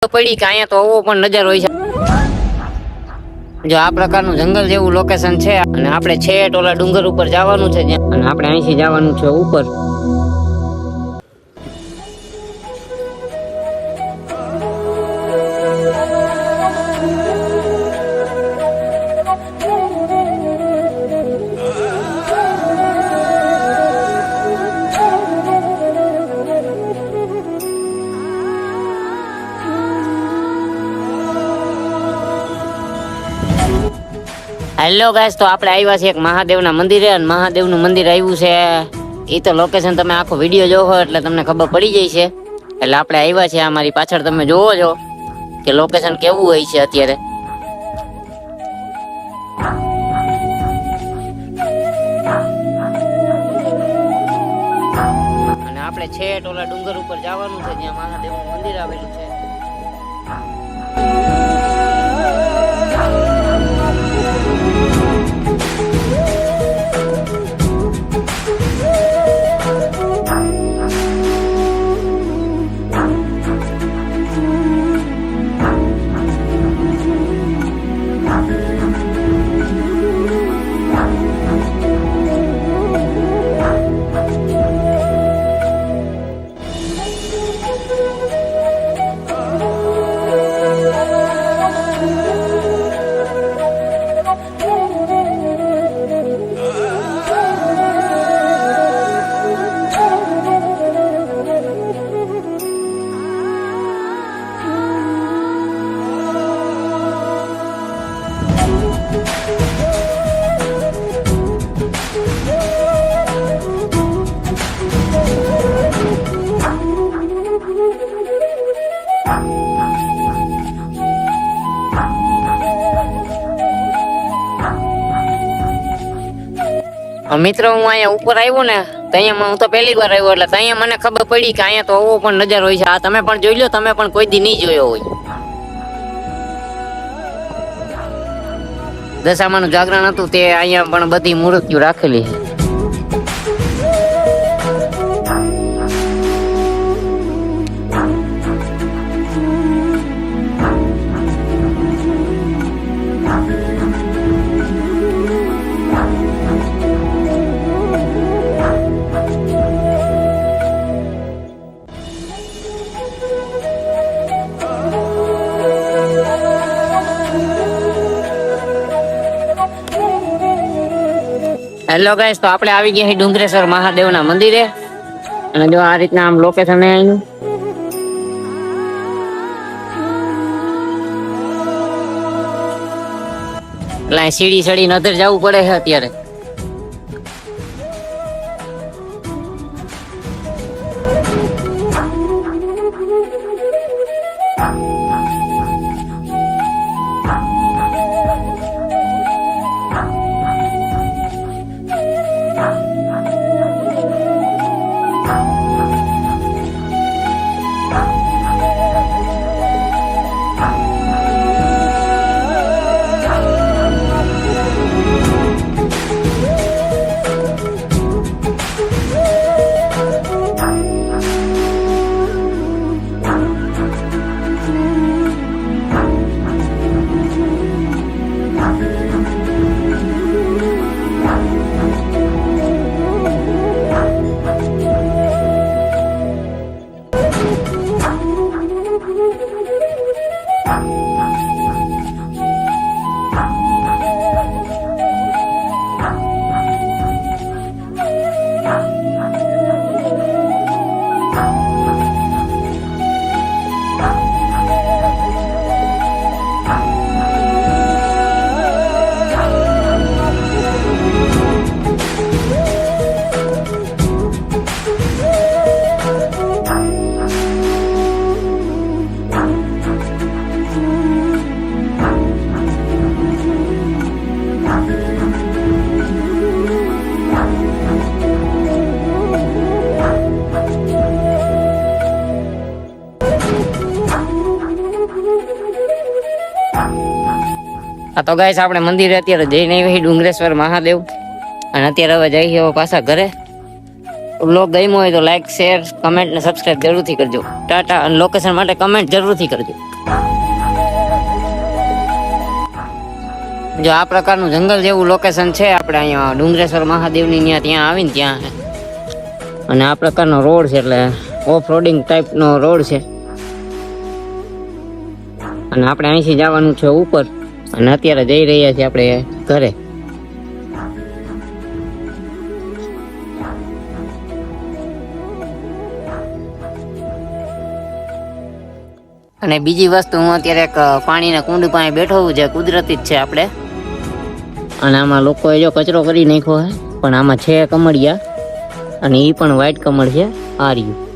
પડી કે અહીંયા તો આવો પણ નજારો હોય છે। જો આ પ્રકારનું જંગલ જેવું લોકેશન છે અને આપણે છેટ ઓલા ડુંગર ઉપર જવાનું છે અને આપણે અહીંથી જવાનું છે ઉપર। હેલો ગાઈસ, તો આપણે આવ્યા છે એક મહાદેવના મંદિરે અને મહાદેવનું મંદિર આવ્યું છે એ તો લોકેશન તમે આખો વિડીયો જોવો એટલે તમને ખબર પડી જાય છે। એટલે આપણે આવ્યા છે, આ મારી પાછળ તમે જોવો છો કે લોકેશન કેવું હોય છે અત્યારે। અને આપણે છેટ ઓલા ડુંગર ઉપર જવાનું છે જ્યાં મહાદેવનું મંદિર આવેલું છે। મિત્રો, હું અહીંયા ઉપર આવ્યો ને તો અહીંયા હું તો પહેલી વાર આવ્યો એટલે અહીંયા મને ખબર પડી કે અહીંયા તો આવો પણ નજારો હોય છે। આ તમે પણ જોઈ લો, તમે પણ કોઈ દી નહીં જોયો હોય। દશામાનું જાગરણ હતું તે અહીંયા પણ બધી મૂર્તિઓ રાખેલી છે। હેલો ગાઈસ, તો આપણે આવી ગયા છીએ ડુંગરેશ્વર મહાદેવના મંદિરે અને જો આ રીતના આમ લોકેશન અહીંનું। એટલે સીડી સડી નજર જવું પડે છે અત્યારે। તો ગાઈસ આપણે મંદિરે અત્યારે જઈને આવી ડુંગરેશ્વર મહાદેવ અને અત્યારે હવે જઈએ પાછા ઘરે। વ્લોગ ગમ્યો હોય તો લાઈક શેર કમેન્ટ ને સબસ્ક્રાઇબ જરૂરથી કરજો. ટાટા. અને લોકેશન માટે કમેન્ટ જરૂરથી કરજો. જો આ પ્રકારનું જંગલ જેવું લોકેશન છે આપણે અહીંયા ડુંગરેશ્વર મહાદેવની ત્યાં આવીને ત્યાં, અને આ પ્રકારનો રોડ છે એટલે ઓફ રોડિંગ ટાઈપનો રોડ છે. અને આપણે અહીંથી જવાનું છે ઉપર, અને અત્યારે જઈ રહ્યા છીએ આપણે ઘરે. અને બીજી વસ્તુ, હું અત્યારે એક પાણીના કુંડ પાસે બેઠો છું, જે કુદરતી જ છે આપણે. અને આમાં લોકોએ જો કચરો કરી નાખ્યો છે, પણ આમાં છે કમળિયા, અને એ પણ વ્હાઈટ કમળ છે. આ રહ્યું.